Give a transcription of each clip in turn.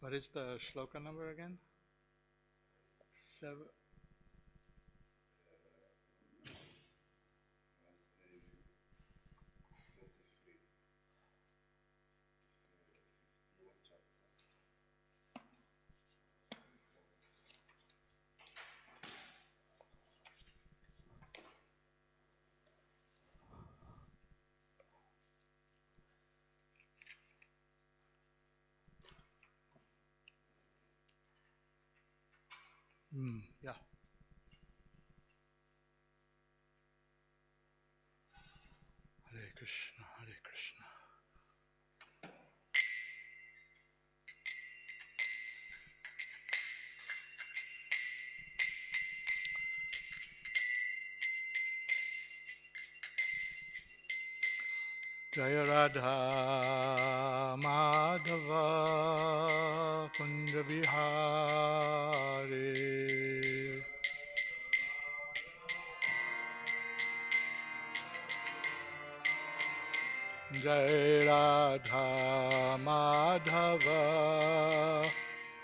What is the shloka number again? 7. Yeah. Hare Krishna, Hare Krishna. Jaya Radha Madhava Kunja Vihare Jai Radha Madhava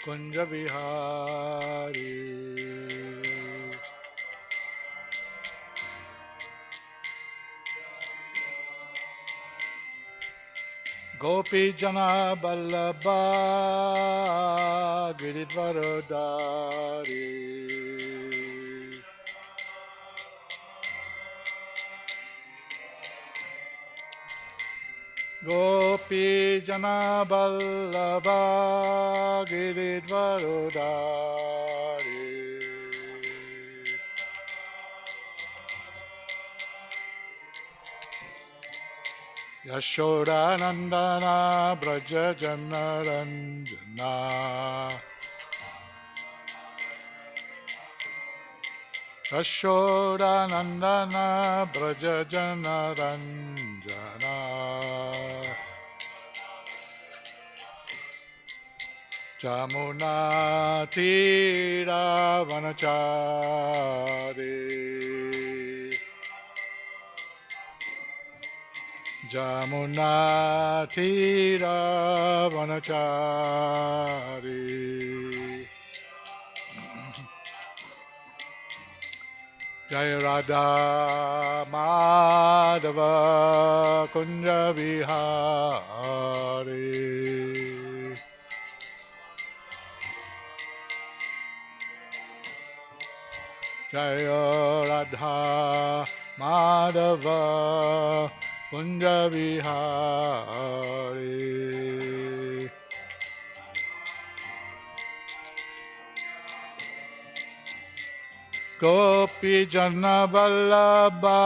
Kunja Vihari Gopi Jana Ballabha Giridvarodari Gopi Jana Ballabha Giridvarodari Yashoda Nandana Braja Janaranjana Yashoda Nandana Braja Janaranjana Jamuna Tira Vanachari Jamuna Tira Vanachari Jai Radha Madhava Kunja Vihari Jai Radha Madhava Kunja Vihari Gopi Jana Vallabha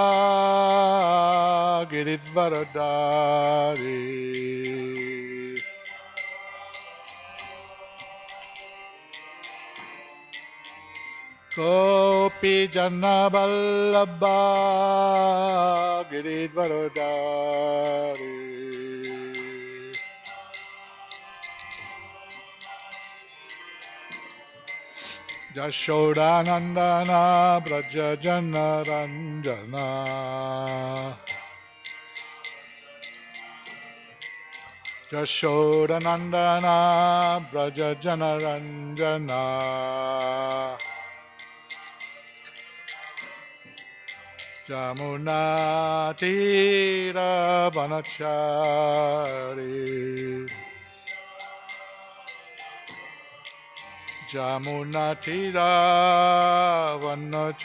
Giridvaradari Gopi Jana Vallabha Giridvaradari Yashoda Nandana Braja Janaranjana Yashoda Nandana Braja Janaranjana Jamuna Tira Vanachari Jamuna Tira Vanachari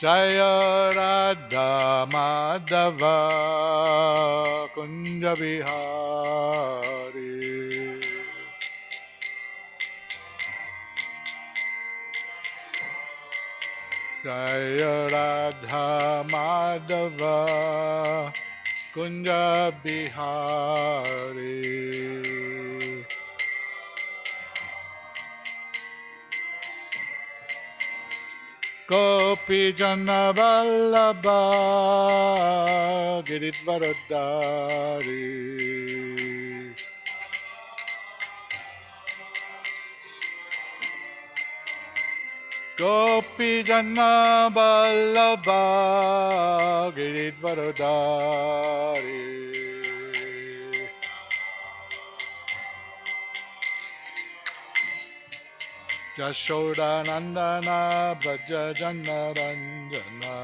Jaya Radha Madhava Kunja Vihari Jaya Radha Madhava Kunja Bihari Gopi Jana Vallabha Giridvaradari Gopi Gopi Janna Ballabha Giridvaradari Jashoda Nandana Braja Janna Ranjana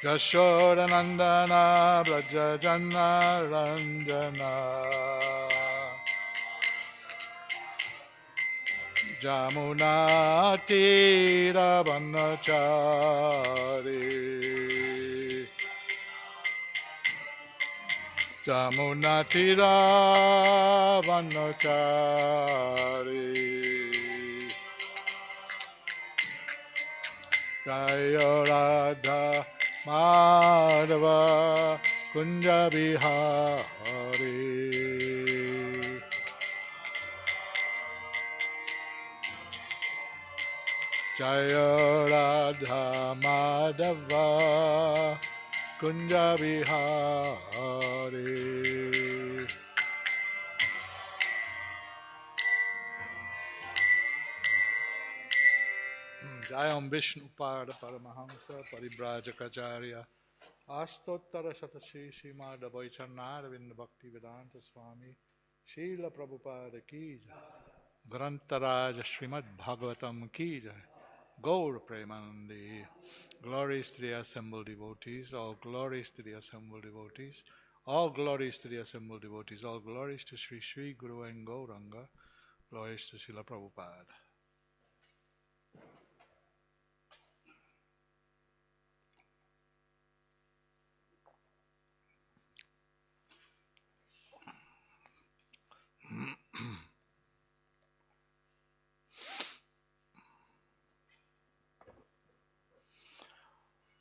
Jashoda Nandana Braja Janna Ranjana Jamuna Tira Vanachari Jamuna Tira Vanachari Jaya Radha Madhava Kunja Bihari Jaya Radha Madhava Kunja Bihari Jayam Vishnu Pada Paramahamsa Paribrajakacharya Astottara Shatashi Srimad Abhayacharnaravinda Bhakti Vedanta Swami Srila Prabhupada Ki Jai Grantaraj Srimad Bhagavatam Ki Jai Gaur Premanandi Glories to the assembled devotees, all glories to the assembled devotees, all glories to the assembled devotees, all glories to Sri Sri Guru and Gauranga, glories to Srila Prabhupada.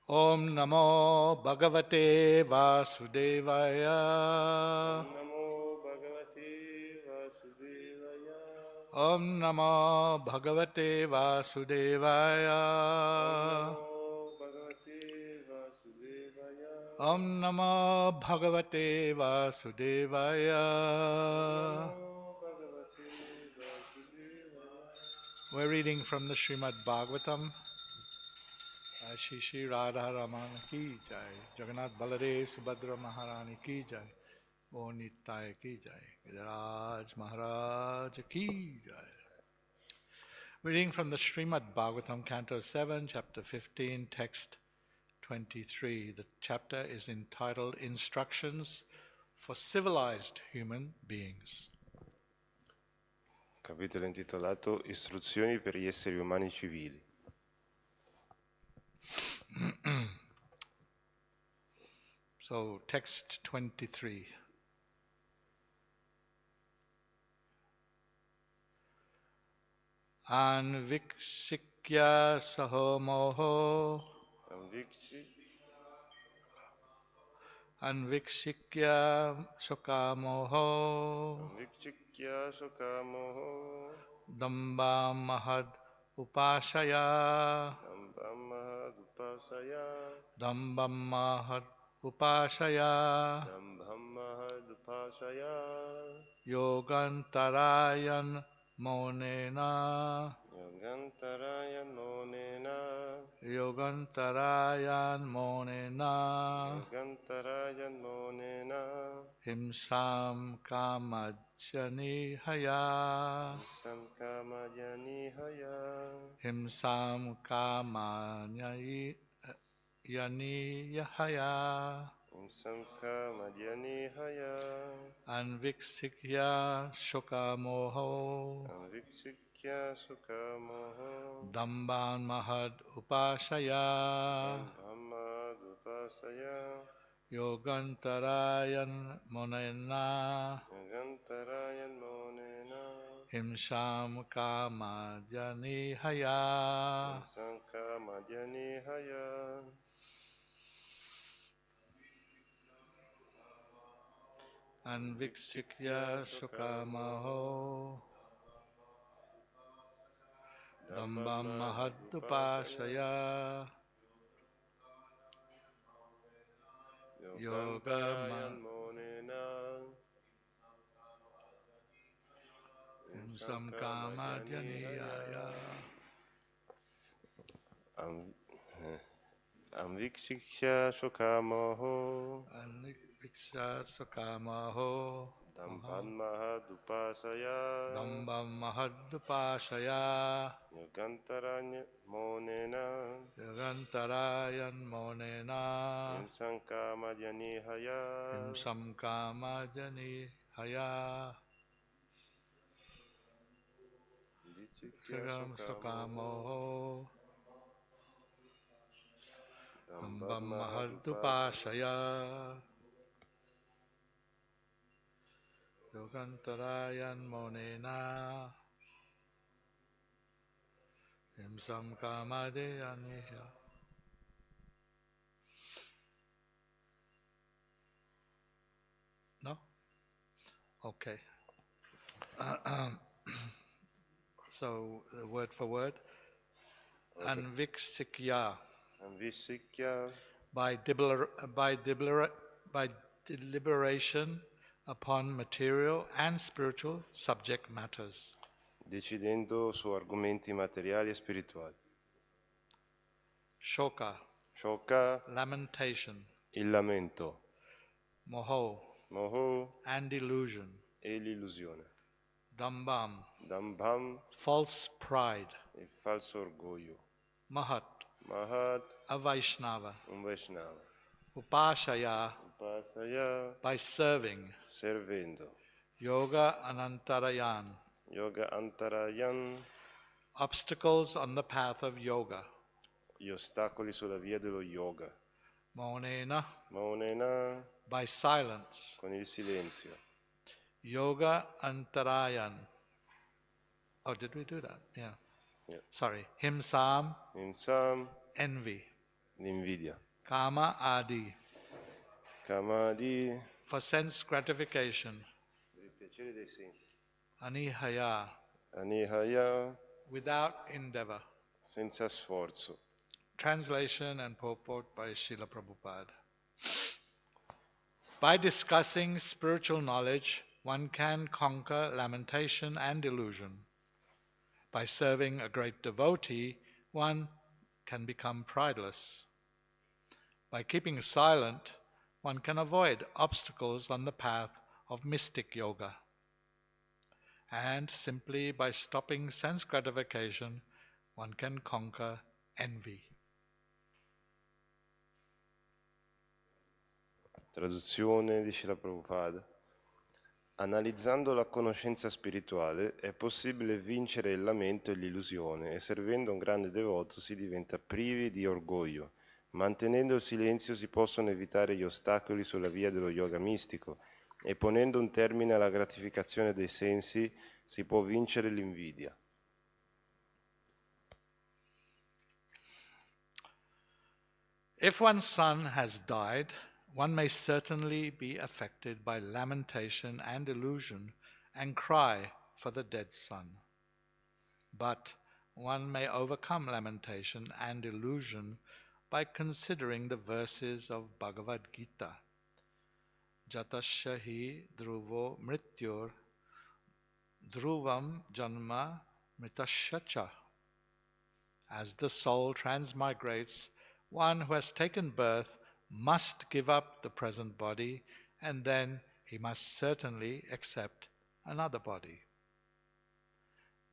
Om Namo Bhagavate Vasudevaya. Om Namo Bhagavate Vasudevaya. Om Namo Bhagavate Vasudevaya. Om Namo Bhagavate Vasudevaya. Om Namo Bhagavate Vasudevaya. Om Namo Bhagavate Vasudevaya. We're reading from the Srimad Bhagavatam. Shri Shri Radha Raman Ki Jai, Jagannath Baladev Subhadra Maharani Ki Jai, O Nitya Ki Jai, Giriraj Maharaj Ki Jai. Reading from the Srimad Bhagavatam, Canto 7, Chapter 15, Text 23. The chapter is entitled Instructions for Civilized Human Beings. Capitolo intitolato Istruzioni per gli esseri umani civili. So, text 23. Anvikshikya sahomoho Anvikshikya shokamoho Anvikshikya sokamoho Damba mahad upashaya Dambamahad upasaya Dambam mahad upashaya Dambamahad upasaya Yogantarayan monena Yogantarayan monena Yogantarayan monena Yogantarayan monena Himsam kamajani haya Samkamayani haya Himsam kamanyai yani yahaya Samkamayani haya Anviksikya shokamoho Anvikshikya sukamoho Damban mahad upashaya Dambhamad upasaya Yogantarayan monena Yogantarayan monena Himsam kamajani haya Samkamayani haya Anviksikya shokamoho Dambam mahad upashaya Yogantarayan monena samkamadyaniyaya Amvikshikshya shokamoho anikviksha sukamaho Dambhamahadupasaya dambam mahadupashaya Yogantaranya monena yagantarayan monena Himsankamadyanihaya himsamkamadyaniyaya Vichikshya Sagam shokamoho Sakamoho Tambam Dambhamahadupasaya Mahadupashaya Yogantarayan Monena Himsam Kamadeyaniya. No? Okay. So, word for word. Okay. Anviksikya. Amvikshikya By deliberation upon material and spiritual subject matters. decidendo su argomenti materiali e spirituali. Shoka, Shoka, lamentation, il lamento, moho, moho and delusion, e l'illusione, dambam, dambham, false pride, il falso orgoglio, mahat, mahat, a Vaishnava, un Vaishnava, upashaya, upasaya, by serving, servendo, yoga anantarayan, yoga antarayan, obstacles on the path of yoga, gli ostacoli sulla via dello yoga, monena, maunena, by silence, con il silenzio, yoga antarayan. Oh, did we do that? Yeah. Yeah. Sorry. Himsam, imsam, envy. l'invidia, Kama adi, kamadi, for sense gratification. per il piacere dei sensi, Anihaya, anihaya, without endeavor. senza sforzo. Translation and purport by Srila Prabhupada. By discussing spiritual knowledge, one can conquer lamentation and delusion. By serving a great devotee, one can become prideless. By keeping silent, one can avoid obstacles on the path of mystic yoga. And simply by stopping sense gratification, one can conquer envy. Traduzione di Srila Prabhupada. Analizzando la conoscenza spirituale è possibile vincere il lamento e l'illusione e servendo un grande devoto si diventa privi di orgoglio. Mantenendo il silenzio si possono evitare gli ostacoli sulla via dello yoga mistico e ponendo un termine alla gratificazione dei sensi si può vincere l'invidia. If one's son has died, one may certainly be affected by lamentation and illusion and cry for the dead son. But one may overcome lamentation and illusion by considering the verses of Bhagavad Gita. Jatasya hi dhruvo mrityur dhruvam janma mritasya cha. As the soul transmigrates, one who has taken birth must give up the present body, and then he must certainly accept another body.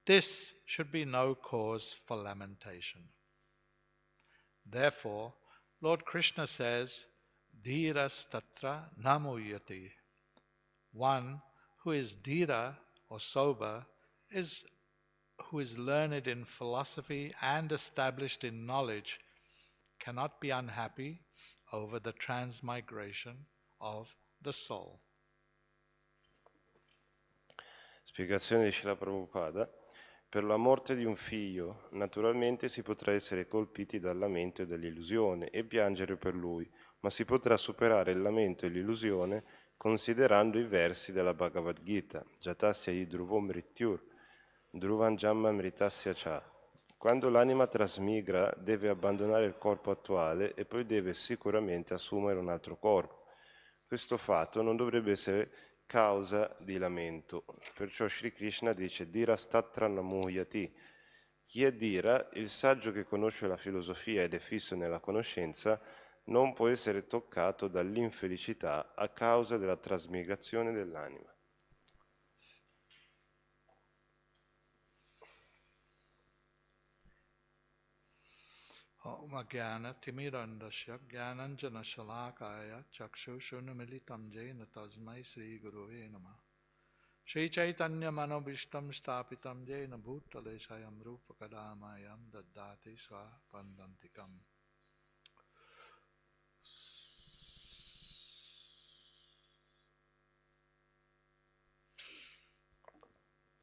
This should be no cause for lamentation. Therefore, Lord Krishna says, Dhiras tatra namuyati. One who is dhira or sober who is learned in philosophy and established in knowledge cannot be unhappy over the transmigration of the soul. Spiegazione di Srila Prabhupada. Per la morte di un figlio, naturalmente si potrà essere colpiti dal lamento e dall'illusione e piangere per lui, ma si potrà superare il lamento e l'illusione considerando i versi della Bhagavad Gita, Jatasya hi dhruvo mrityur, dhruvan jamma mritasya cha. Quando l'anima trasmigra deve abbandonare il corpo attuale e poi deve sicuramente assumere un altro corpo. Questo fatto non dovrebbe essere causa di lamento. Perciò Sri Krishna dice Dira statra namuyati. Chi è Dira, il saggio che conosce la filosofia ed è fisso nella conoscenza, non può essere toccato dall'infelicità a causa della trasmigrazione dell'anima. Om Jnana Timirandasya Jnananjana Shalakaya Chakshushunnamilitam Jena Tasmai Sri Gurave Namah Shri Chaitanya Manobishtam Stapitam Jena Bhutale Shayam Rupa Kadamayam Daddati Swapandantikam.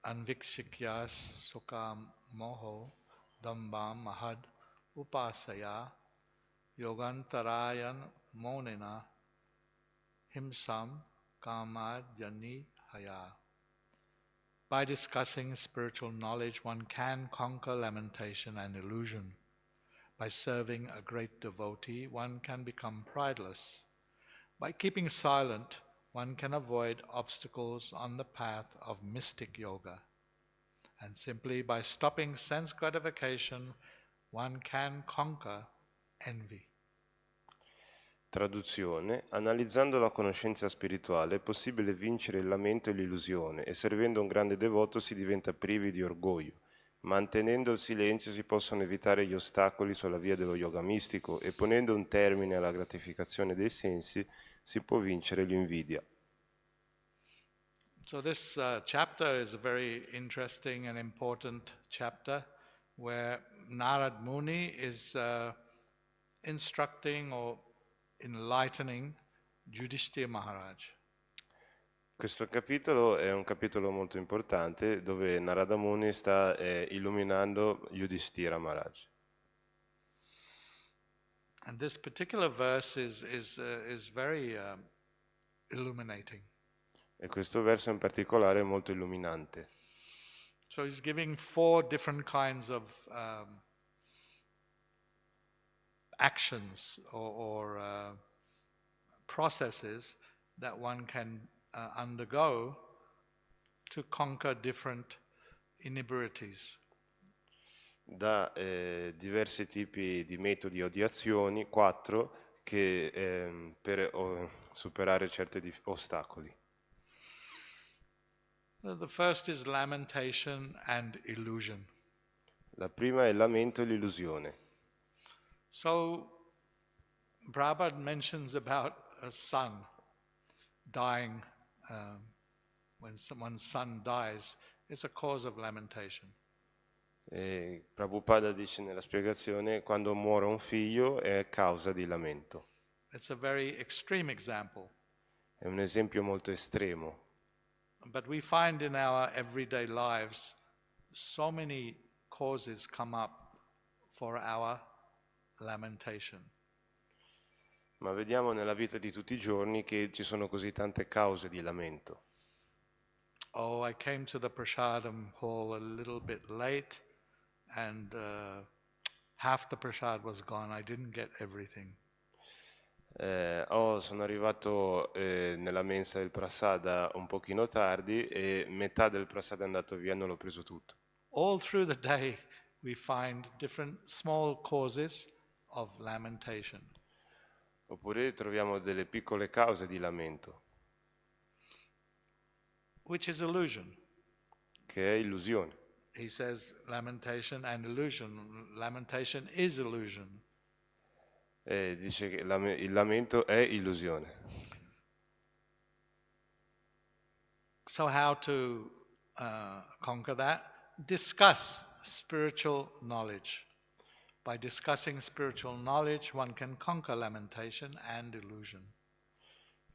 Anvikshikyas Sukam Moho Dambam Mahad Upasaya Yogantarayan Monena Himsam Kamad Yani Haya. By discussing spiritual knowledge, one can conquer lamentation and illusion. By serving a great devotee, one can become prideless. By keeping silent, one can avoid obstacles on the path of mystic yoga. And simply by stopping sense gratification, one can conquer envy. Traduzione: analizzando la conoscenza spirituale è possibile vincere il lamento e l'illusione e servendo un grande devoto si diventa privi di orgoglio. Mantenendo il silenzio si possono evitare gli ostacoli sulla via dello yoga mistico e ponendo un termine alla gratificazione dei sensi si può vincere l'invidia. So this chapter is a very interesting and important chapter where Narad Muni is instructing or enlightening Yudhishthira Maharaj. Questo capitolo è un capitolo molto importante dove Narada Muni sta illuminando Yudhishthira Maharaj. And this particular verse is very illuminating. E questo verso in particolare è molto illuminante. So he's giving 4 different kinds of actions or processes that one can undergo to conquer different inebriaties. Da diversi tipi di metodi o di azioni, 4, che per superare certi ostacoli. The first is lamentation and illusion. La prima è il lamento e l'illusione. So Prabhupada mentions about a son dying. When someone's son dies, it's a cause of lamentation. Prabhupada dice nella spiegazione quando muore un figlio è causa di lamento. It's a very extreme example. È un esempio molto estremo. But we find in our everyday lives so many causes come up for our lamentation. Ma vediamo nella vita di tutti i giorni che ci sono così tante cause di lamento. Oh, I came to the prasadam hall a little bit late and half the prasad was gone. I didn't get everything. Sono arrivato nella mensa del prasada un pochino tardi e metà del prasada è andato via e non l'ho preso tutto. All through the day we find different small causes of lamentation. Oppure troviamo delle piccole cause di lamento, which is illusion. che è illusione. He says lamentation and illusion. Lamentation is illusion. Dice che il lamento è illusione. So how to conquer that? Discuss spiritual knowledge. By discussing spiritual knowledge, one can conquer lamentation and illusion.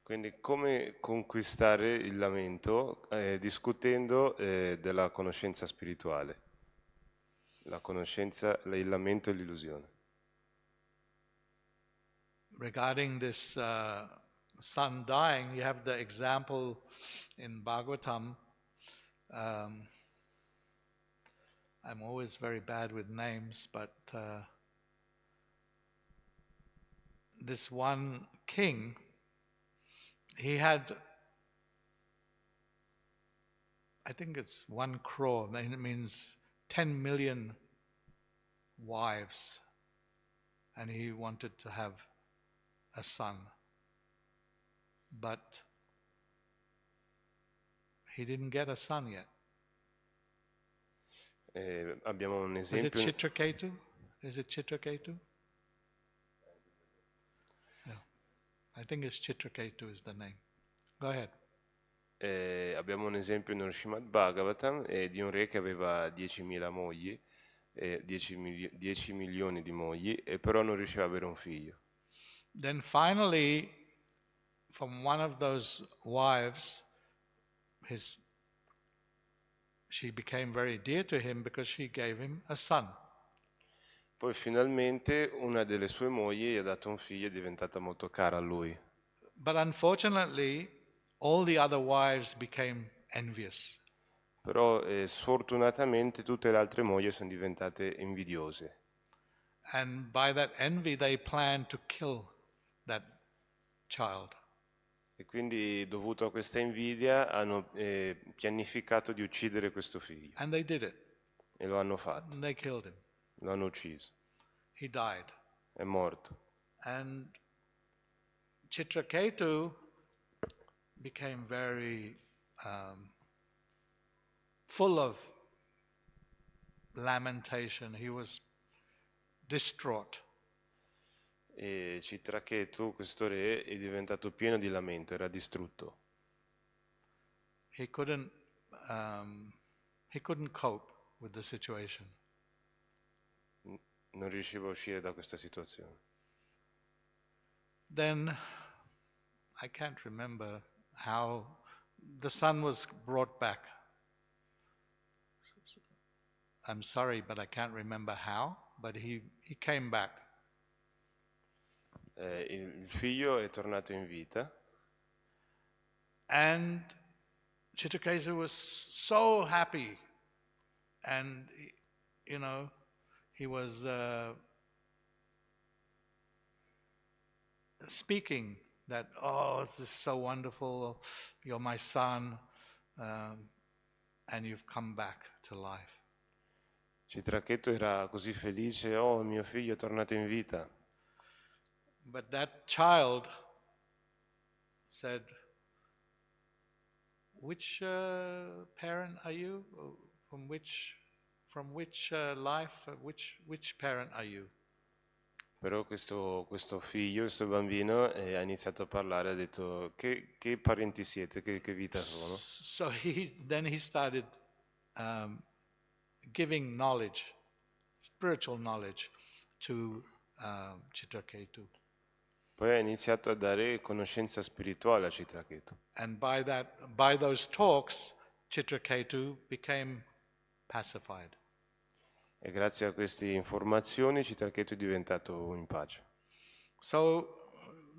Quindi come conquistare il lamento? Discutendo della conoscenza spirituale. La conoscenza, il lamento e l'illusione. Regarding this son dying, you have the example in Bhagavatam. I'm always very bad with names, but this one king, he had I think it's 1 crore, then it means 10 million wives, and he wanted to have a son. But he didn't get a son yet. Abbiamo un Is it esempio. Chitraketu? Is it Chitraketu? Yeah. I think it's Chitraketu is the name. Go ahead. Abbiamo un esempio nello Srimad Bhagavatam di un re che aveva 10.000 mogli, 10 milioni di mogli, e però non riusciva ad avere un figlio. Then finally, from one of those wives, she became very dear to him because she gave him a son. Poi finalmente una delle sue mogli gli ha dato un figlio e è diventata molto cara a lui. But unfortunately, all the other wives became envious. Però sfortunatamente tutte le altre mogli sono diventate invidiose. And by that envy, they planned to kill that child. E quindi, dovuto a questa invidia, hanno pianificato di uccidere questo figlio. And they did it. E lo hanno fatto. They killed him. Lo hanno ucciso. He died. È morto. And Chitraketu became very full of lamentation. He was distraught. E Citrachetu, questo re, è diventato pieno di lamento, era distrutto. He couldn't cope with the situation. Non riusciva a uscire da questa situazione. Then, I can't remember how, the son was brought back. I'm sorry, but I can't remember how, but he came back. Il figlio è tornato in vita. And Chitraketu was so happy. And, he was speaking that, oh, this is so wonderful, you're my son, and you've come back to life. Citrachetu era così felice, oh, mio figlio è tornato in vita. But that child said, which parent are you? From which life? Which parent are you? Però questo figlio, questo bambino, ha iniziato a parlare, ha detto, che parenti siete, che vita sono? So then he started giving knowledge, spiritual knowledge, to Chitraketu. Poi ha iniziato a dare conoscenza spirituale a Citrachetu. And by those talks, Chitraketu became pacified. E grazie a queste informazioni Citrachetu è diventato in pace. So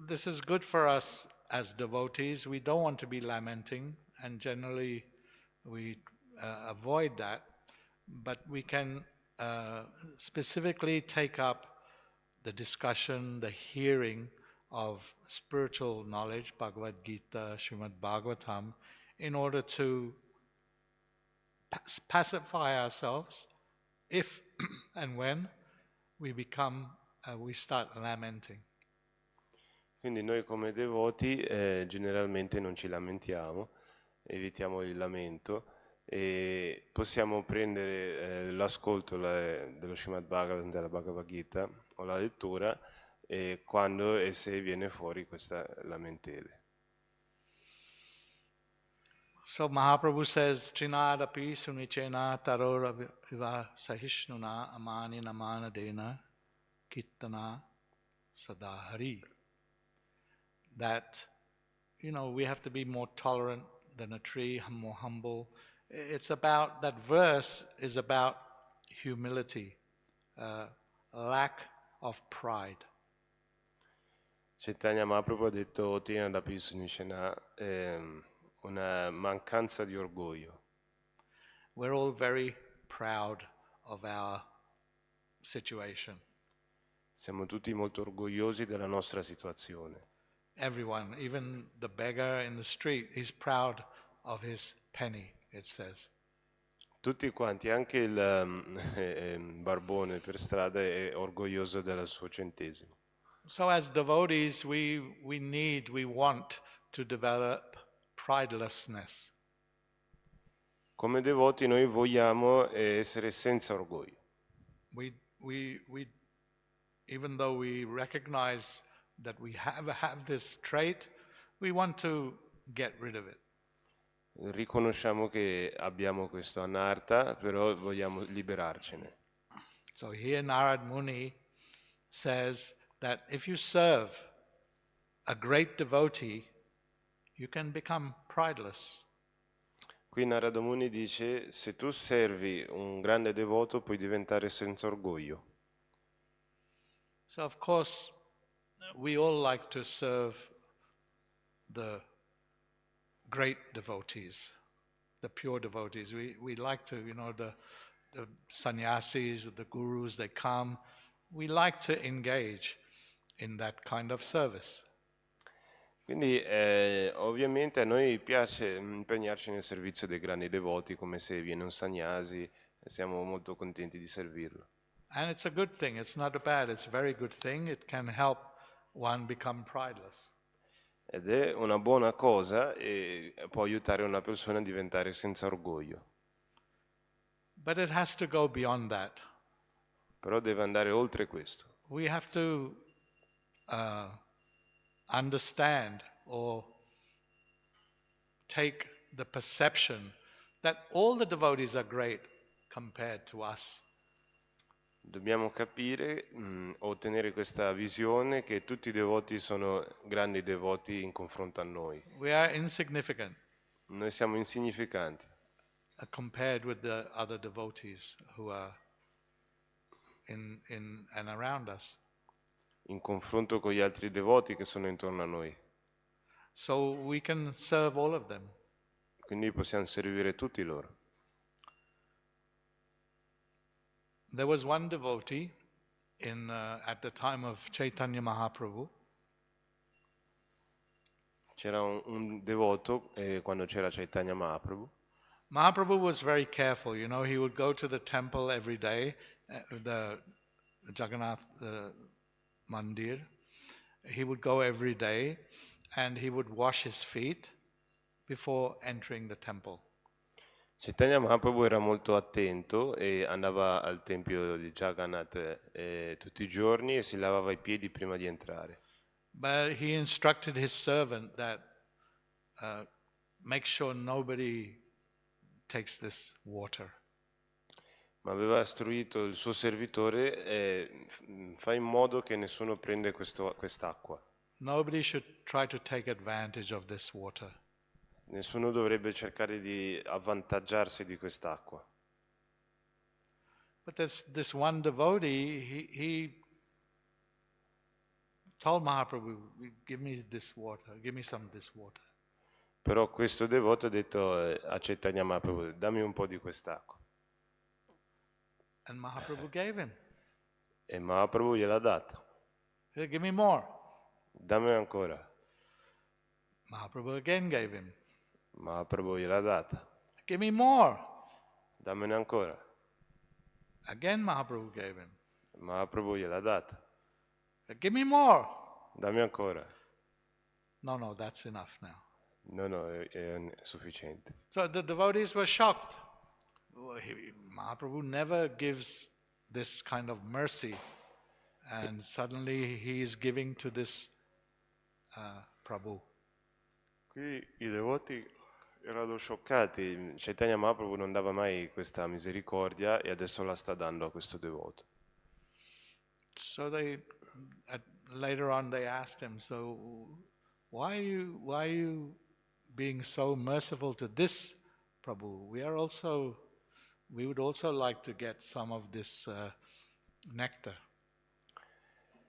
this is good for us as devotees. We don't want to be lamenting, and generally we avoid that. But we can specifically take up the discussion, the hearing of spiritual knowledge, Bhagavad Gita, Srimad Bhagavatam, in order to pacify ourselves if and when we start lamenting. Quindi noi come devoti generalmente non ci lamentiamo, evitiamo il lamento e possiamo prendere l'ascolto dello Srimad Bhagavatam, della Bhagavad Gita o la lettura quando e se viene fuori questa lamentele. So Mahaprabhu says, Trinadapi sunichena tarora viva sahishnuna amani namana dena kirtana sadahari. That, we have to be more tolerant than a tree, more humble. It's about, that verse is about humility, lack of pride. Chaitanya Mahaprabhu ha detto Trinadapi sunichena una mancanza di orgoglio. We're all very proud of our situation. Siamo tutti molto orgogliosi della nostra situazione. Everyone, even the beggar in the street, is proud of his penny. it says. Tutti quanti, anche il barbone per strada è orgoglioso del suo centesimo. So as devotees, we want to develop pridelessness. Come devoti noi vogliamo essere senza orgoglio. We even though we recognize that we have this trait, we want to get rid of it. Riconosciamo che abbiamo questo anarta, però vogliamo liberarcene. So here Narad Muni says that if you serve a great devotee, you can become prideless. Qui Narada Muni dice, se tu servi un grande devoto puoi diventare senza orgoglio. So of course, we all like to serve the great devotees, the pure devotees. We like to, the sannyasis, the gurus, they come. We like to engage in that kind of service. Quindi ovviamente a noi piace impegnarci nel servizio dei grandi devoti, come se viene un sannyasi, e siamo molto contenti di servirlo. And it's a good thing, it's not a bad, it's a very good thing. It can help one become prideless. Ed è una buona cosa e può aiutare una persona a diventare senza orgoglio. But it has to go beyond that. Però deve andare oltre questo. We have to understand or take the perception that all the devotees are great compared to us. Dobbiamo capire, ottenere questa visione che tutti i devoti sono grandi devoti in confronto a noi. We are insignificant Noi siamo insignificanti compared with the other devotees who are in and around us. in confronto con gli altri devoti che sono intorno a noi. So we can serve all of them. Quindi possiamo servire tutti loro. There was one devotee at the time of Chaitanya Mahaprabhu. C'era un devoto quando c'era Chaitanya Mahaprabhu. Mahaprabhu was very careful, he would go to the temple every day, the Jagannath Mandir. He would go every day and he would wash his feet before entering the temple. Chaitanya Mahaprabhu era molto attento e andava al tempio di Jagannath tutti i giorni e si lavava i piedi prima di entrare. But he instructed his servant that make sure nobody takes this water. Ma aveva istruito il suo servitore, fa in modo che nessuno prenda quest'acqua. Nobody should try to take advantage of this water. Nessuno dovrebbe cercare di avvantaggiarsi di quest'acqua. But this one devotee, he told Mahaprabhu, give me this water, give me some of this water. Però questo devoto ha detto a Chaitanya Mahaprabhu, dammi un po' di quest'acqua. And Mahaprabhu gave him. E Mahaprabhu gliel'ha data. He said, give me more. Dammi ancora. Mahaprabhu again gave him. Mahaprabhu gliel'ha data. Give me more. Dammene ancora. Again Mahaprabhu gave him. Mahaprabhu gliel'ha data. Give me more. Dammi ancora. No, that's enough now. No, è sufficiente. So the devotees were shocked. Mahaprabhu never gives this kind of mercy, and suddenly he is giving to this Prabhu. Qui i devoti erano scioccati. Chaitanya Mahaprabhu non dava mai questa misericordia e adesso la sta dando a questo devoto. So later on they asked him, so why are you being so merciful to this Prabhu? We would also like to get some of this nectar.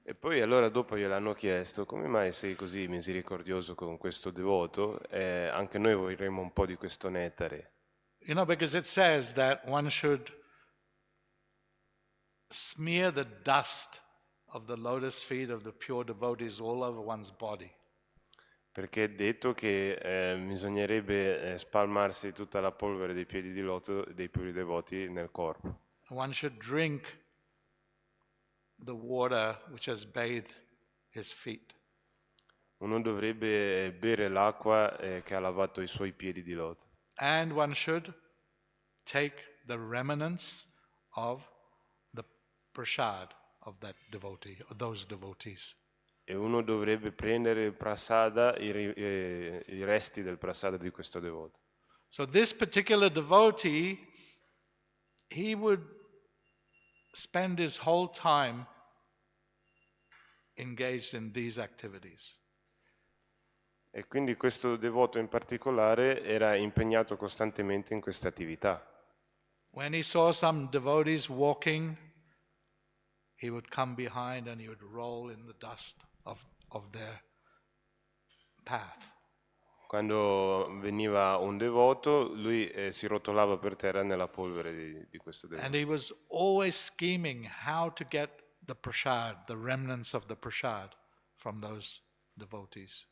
E poi allora dopo gliel'hanno chiesto, come mai sei così misericordioso con questo devoto? Anche noi vorremmo un po' di questo nettare. Because it says that one should smear the dust of the lotus feet of the pure devotees all over one's body. Perché è detto che bisognerebbe spalmarsi tutta la polvere dei piedi di loto dei puri devoti nel corpo. One should drink the water which has bathed his feet. Uno dovrebbe bere l'acqua che ha lavato i suoi piedi di loto. And one should take the remnants of the prasad of that devotee, or those devotees. E uno dovrebbe prendere il prasada, i resti del prasada di questo devoto. So this particular devotee, he would spend his whole time engaged in these activities. E quindi questo devoto in particolare era impegnato costantemente in queste attività. When he saw some devotees walking, he would come behind and he would roll in the dust of their path. Quando veniva un devoto, lui si rotolava per terra nella polvere di questo And devoto. he was always scheming how to get the prasad, the remnants of the prasad from those devotees.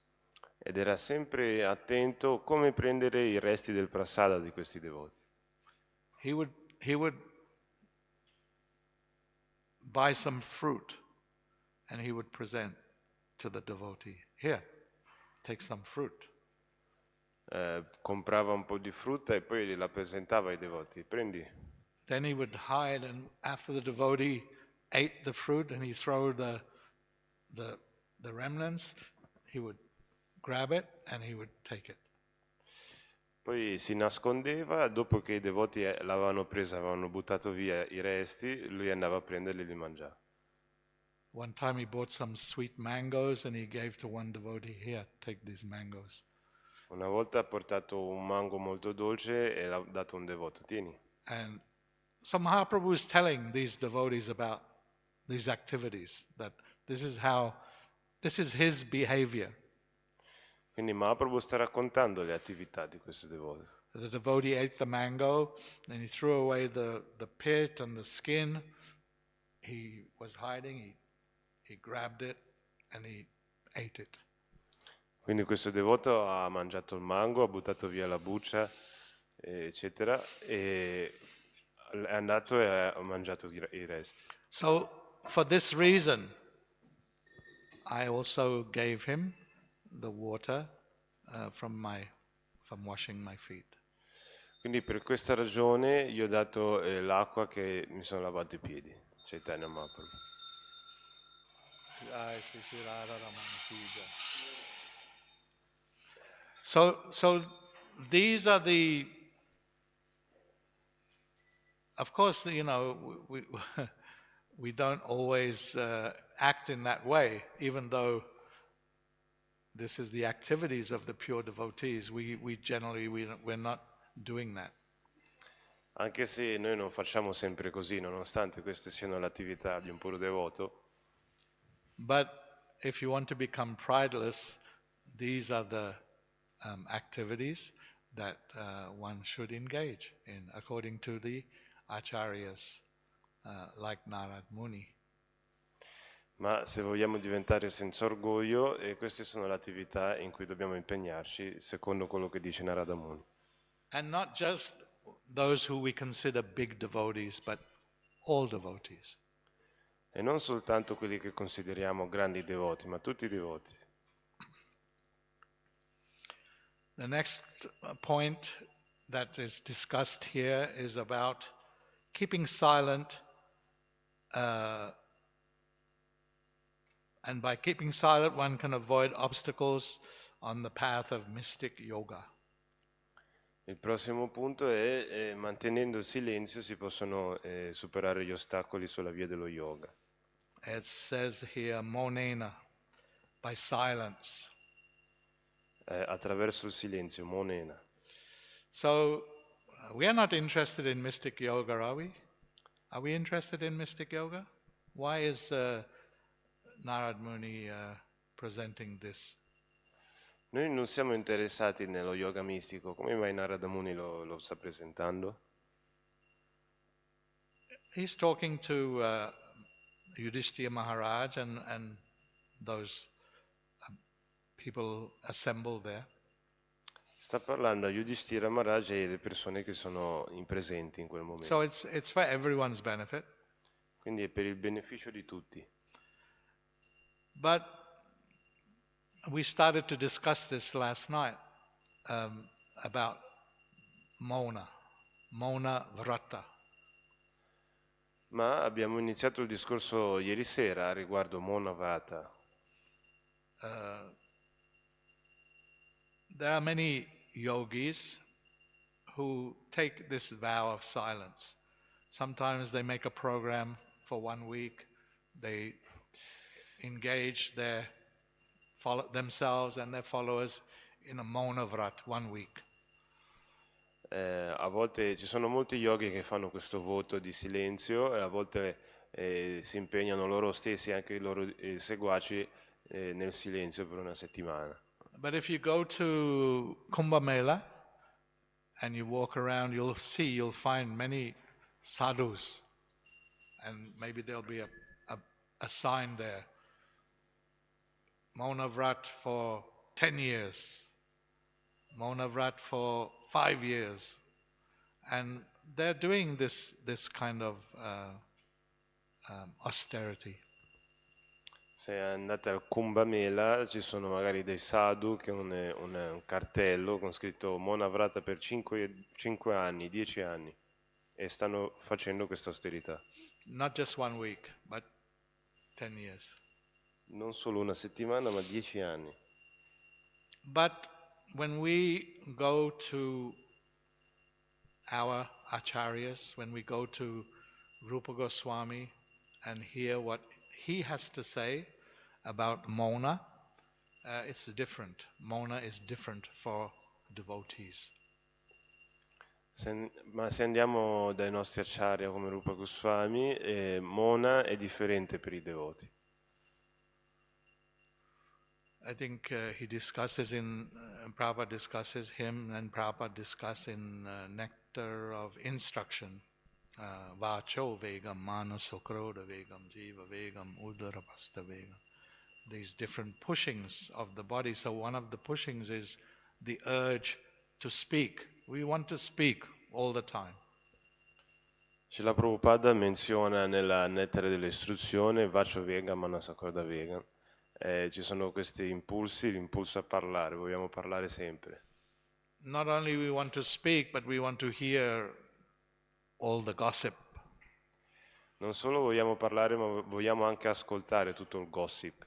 Ed era sempre attento come prendere i resti del prasada di questi devoti. He would buy some fruit and he would present to the devotee. Here, take some fruit. Comprava un po' di frutta e poi la presentava ai devoti. Prendi. Then he would hide, and after the devotee ate the fruit and he threw the remnants, he would grab it and he would take it. Poi si nascondeva, dopo che i devoti l'avevano presa, avevano buttato via i resti, lui andava a prenderli e li mangiava. One time he bought some sweet mangoes and he gave to one devotee, here, take these mangoes. Una volta ha portato un mango molto dolce e l'ha dato a un devoto. Tieni. And so Mahaprabhu is telling these devotees about these activities, that this is his behavior. Quindi Mahaprabhu sta raccontando le attività di questo devoto. The devotee ate the mango, then he threw away the pit and the skin. He was hiding, he grabbed it and he ate it. Quindi questo devoto ha mangiato il mango, ha buttato via la buccia, eccetera, e è andato e ha mangiato i resti. So for this reason, I also gave him the water from washing my feet. Quindi per questa ragione io ho dato l'acqua che mi sono lavato i piedi. Chaitanya Mahaprabhu. So these are the, of course, we don't always act in that way, even though this is the activities of the pure devotees. We're not doing that. Anche se noi non facciamo sempre così, nonostante queste siano le attività di un puro devoto. But if you want to become prideless, these are the activities that one should engage in, according to the acharyas like Narad Muni. Ma se vogliamo diventare senza orgoglio, queste sono le attività in cui dobbiamo impegnarci, secondo quello che dice Narada Muni. And not just those who we consider big devotees, but all devotees. E non soltanto quelli che consideriamo grandi devoti, ma tutti i devoti. The next point that is discussed here is about keeping silent, and by keeping silent one can avoid obstacles on the path of mystic yoga. Il prossimo punto è mantenendo il silenzio si possono superare gli ostacoli sulla via dello yoga. It says here, monena, by silence. Attraverso il silenzio, monena. So, we are not interested in mystic yoga, are we? Are we interested in mystic yoga? Why is Narad Muni presenting this? Noi non siamo interessati nello yoga mistico, come mai Narada Muni lo sta presentando? He's talking to Yudhishthira Maharaj and those people assembled there. Sta parlando a Yudhishthira Maharaj e le persone che sono presenti in quel momento. So it's for everyone's benefit. Quindi è per il beneficio di tutti. But we started to discuss this last night about Mona Vrata. Ma abbiamo iniziato il discorso ieri sera riguardo Mona Vrata. There are many yogis who take this vow of silence. Sometimes they make a program for 1 week. They engage themselves and their followers in a Mona Vrat 1 week. A volte ci sono molti yogi che fanno questo voto di silenzio e a volte si impegnano loro stessi e anche i loro seguaci nel silenzio per una settimana. But if you go to Kumbh Mela and you walk around, you'll find many sadhus, and maybe there'll be a sign there, Mona Vrat for 10 years, Mona Vrat for 5 years, and they're doing this kind of austerity. Se andate al Kumbh Mela ci sono magari dei sadhu che hanno un cartello con scritto Mona Vrata per 5 anni, 10 anni e stanno facendo questa austerità. Not just 1 week, but 10 years. Non solo una settimana, ma 10 anni. But when we go to our acharyas, when we go to Rupa Goswami and hear what he has to say about Mona, it's different. Mona is different for devotees. Ma se andiamo dai nostri acharya come Rupa Goswami, Mona è differente per i devoti. I think he discusses Prabhupada discusses him, and Prabhupada discusses in Nectar of Instruction, Vacho Vegam, Manasokroda Vegam, Jiva Vegam, Udarapasta Vegam. These different pushings of the body. So one of the pushings is the urge to speak. We want to speak all the time. Srila Prabhupada menziona nella Nettare dell'istruzione, Vacho Vegam, Manasakroda Vegam. Ci sono questi impulsi, l'impulso a parlare, vogliamo parlare sempre. Not only we want to speak, but we want to hear all the gossip. Non solo vogliamo parlare, ma vogliamo anche ascoltare tutto il gossip.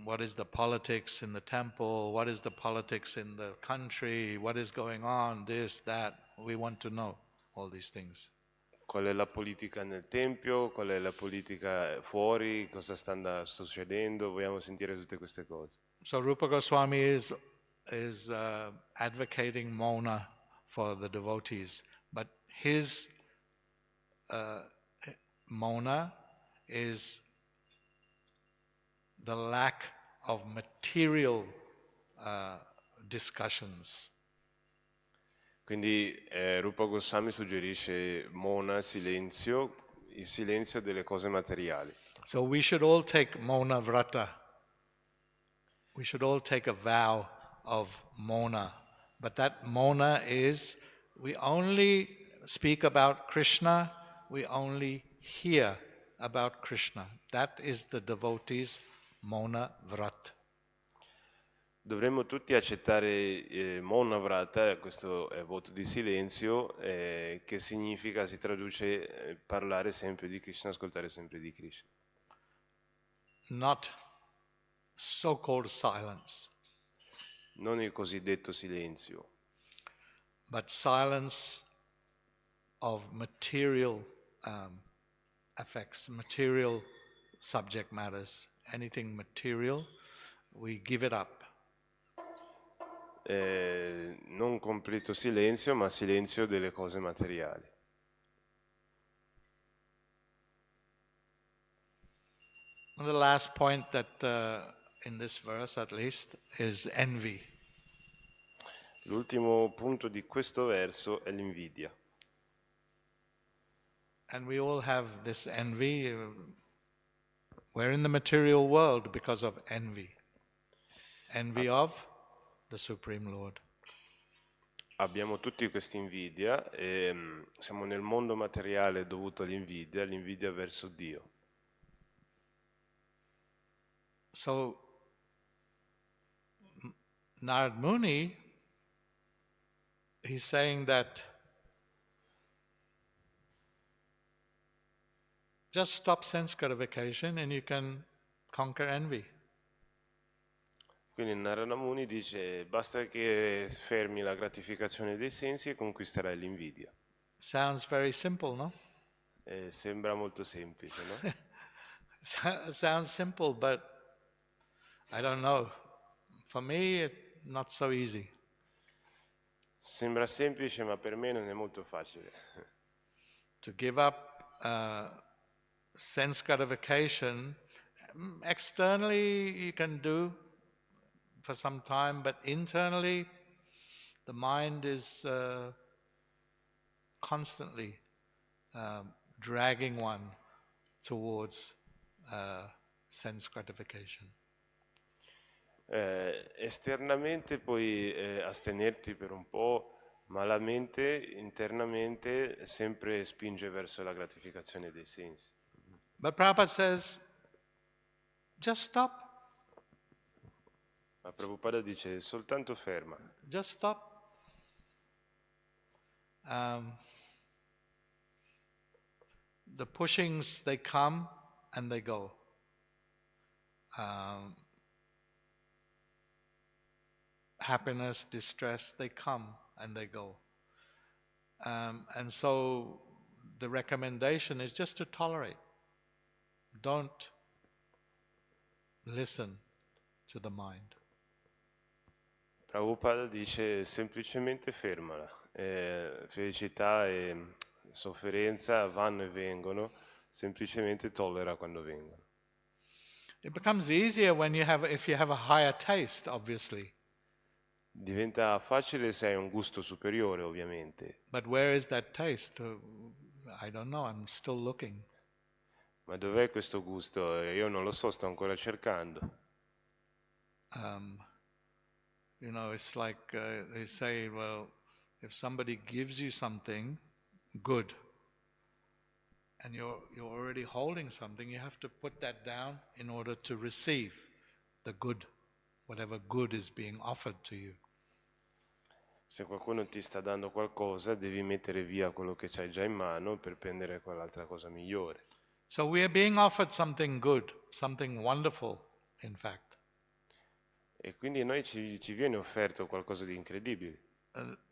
What is the politics in the temple? What is the politics in the country? What is going on? This, that. We want to know all these things. Qual è la politica nel tempio, qual è la politica fuori, cosa sta succedendo, vogliamo sentire tutte queste cose. So Rupa Goswami is advocating Mona for the devotees, but his Mona is the lack of material discussions. Quindi Rupa Goswami suggerisce Mona, il silenzio delle cose materiali. So we should all take Mona Vrata. We should all take a vow of Mona. But that Mona is, we only speak about Krishna, we only hear about Krishna. That is the devotees' Mona Vrat. Dovremmo tutti accettare Mona Vrata, questo è voto di silenzio, che significa, si traduce parlare sempre di Krishna, ascoltare sempre di Krishna. Not so-called silence. Non il cosiddetto silenzio, but silence of material effects, material subject matters. Anything material, we give it up. non completo silenzio, ma silenzio delle cose materiali. And the last point that in this verse at least is envy. L'ultimo punto di questo verso è l'invidia. And we all have this envy. We're in the material world because of envy. envy of the Supreme Lord. Abbiamo tutti questa invidia e siamo nel mondo materiale dovuto all'invidia, l'invidia verso Dio. So, Narad Muni, he's saying that just stop sense gratification and you can conquer envy. Quindi Narada Muni dice basta che fermi la gratificazione dei sensi e conquisterai l'invidia. Sounds very simple, no? Sembra molto semplice, no? Sounds simple, but I don't know. For me, not so easy. Sembra semplice, ma per me non è molto facile. To give up sense gratification, externally you can do for some time, but internally the mind is constantly dragging one towards sense gratification. Esternamente puoi astenerti per un po', ma la mente internamente sempre spinge verso la gratificazione dei sensi. But Prabhupada says, just stop, Ma Prabhupada dice soltanto ferma. just stop. The pushings, they come and they go. Happiness, distress, they come and they go. And so the recommendation is just to tolerate. Don't listen to the mind. Prabhupada dice semplicemente fermala. Felicità e sofferenza vanno e vengono, semplicemente tollera quando vengono. It becomes easier when if you have a higher taste, obviously. Diventa facile se hai un gusto superiore, ovviamente. But where is that taste? I don't know, I'm still looking. Ma dov'è questo gusto? Io non lo so, sto ancora cercando. It's like they say, well, if somebody gives you something good, and you're already holding something, you have to put that down in order to receive the good, whatever good is being offered to you. Se qualcuno ti sta dando qualcosa, devi mettere via quello che c'hai già in mano per prendere quell'altra cosa migliore. So we are being offered something good, something wonderful, in fact. E quindi a noi ci viene offerto qualcosa di incredibile.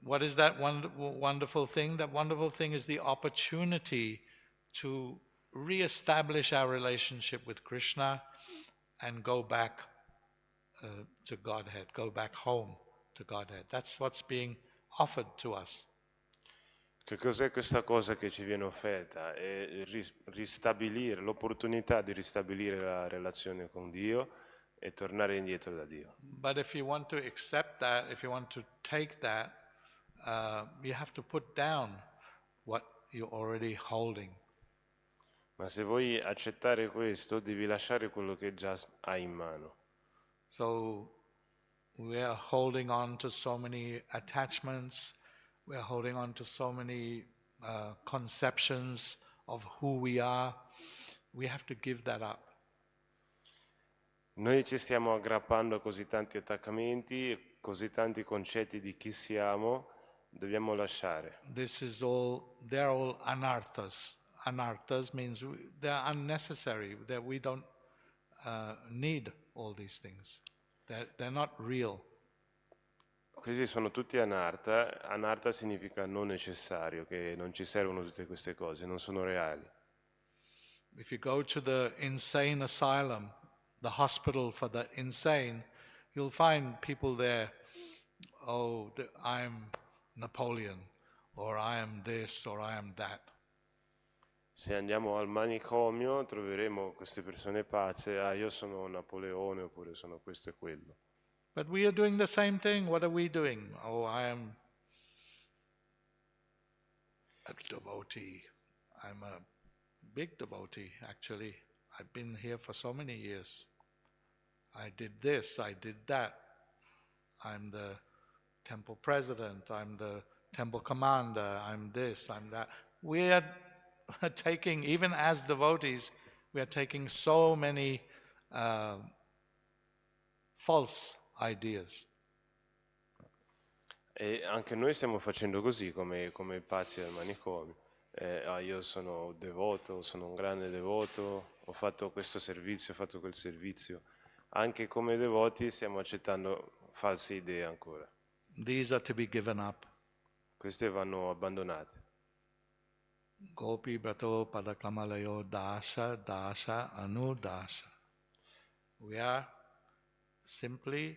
What is that wonderful thing? That wonderful thing is the opportunity to re-establish our relationship with Krishna and go back to Godhead, go back home to Godhead. That's what's being offered to us. Che cos'è questa cosa che ci viene offerta? È ristabilire, l'opportunità di ristabilire la relazione con Dio e tornare indietro da Dio. But if you want to accept that, if you want to take that, you have to put down what you're already holding. Ma se vuoi accettare questo, devi lasciare quello che già hai in mano. So we are holding on to so many attachments, we are holding on to so many conceptions of who we are. We have to give that up. Noi ci stiamo aggrappando a così tanti attaccamenti, così tanti concetti di chi siamo, dobbiamo lasciare. They're all anarthas. Anarthas means they're unnecessary, that we don't need all these things. They're not real. Questi sono tutti anartha. Anartha significa non necessario, che non ci servono tutte queste cose, non sono reali. If you go to the insane asylum, the hospital for the insane, you'll find people there, I'm Napoleon, or I am this, or I am that. Se andiamo al manicomio troveremo queste persone pazze, io sono Napoleone oppure sono questo e quello. But we are doing the same thing. What are we doing? Oh, I am a devotee. I'm a big devotee, actually. I've been here for so many years. I did this, I did that. I'm the temple president, I'm the temple commander, I'm this, I'm that. We are taking, even as devotees, we are taking so many false ideas. E anche noi stiamo facendo così, come pazzi al manicomio. Io sono devoto, sono un grande devoto, ho fatto questo servizio, ho fatto quel servizio. Anche come devoti stiamo accettando false idee ancora. These are to be given up. Queste vanno abbandonate. Gopi Brato Padakamalayo Dasha Dasha Anudasha. We are simply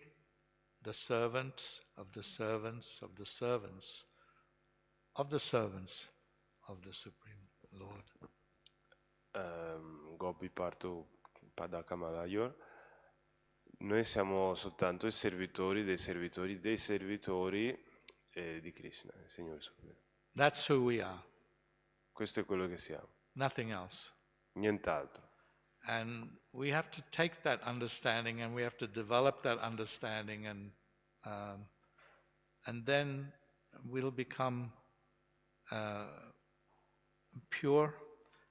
the servants of the servants of the servants of the servants of the Supreme Lord. Gopi Partu Padakamalayur. Noi siamo soltanto i servitori dei servitori dei servitori di Krishna, il Signore Supremo. That's who we are, Questo è quello che siamo, nothing else. nient'altro. And we have to take that understanding and we have to develop that understanding, and then we'll become pure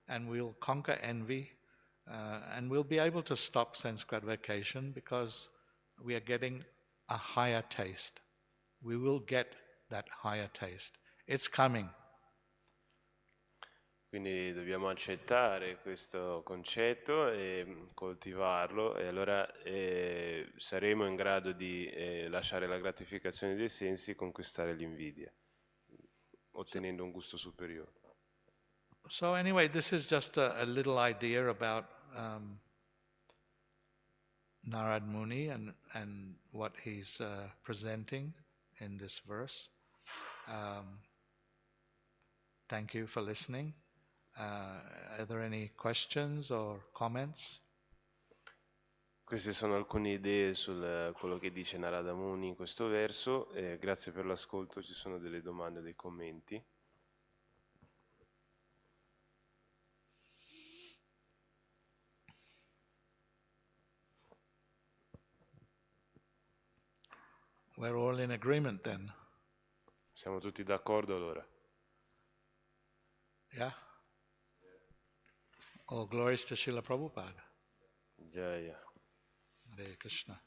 and we'll conquer envy, and we'll be able to stop sense gratification because we are getting a higher taste. We will get that higher taste. It's coming. Quindi dobbiamo accettare questo concetto e coltivarlo e allora saremo in grado di lasciare la gratificazione dei sensi e conquistare l'invidia, ottenendo un gusto superiore. So anyway, this is just a little idea about Narad Muni and what he's presenting in this verse. Thank you for listening. Are there any questions or comments? Queste sono alcune idee su quello che dice Narada Muni in questo verso. Grazie per l'ascolto, ci sono delle domande, dei commenti. We're all in agreement then. Siamo tutti d'accordo allora? Yeah? Oh, glories to Srila Prabhupada. Jaya. Hare Krishna.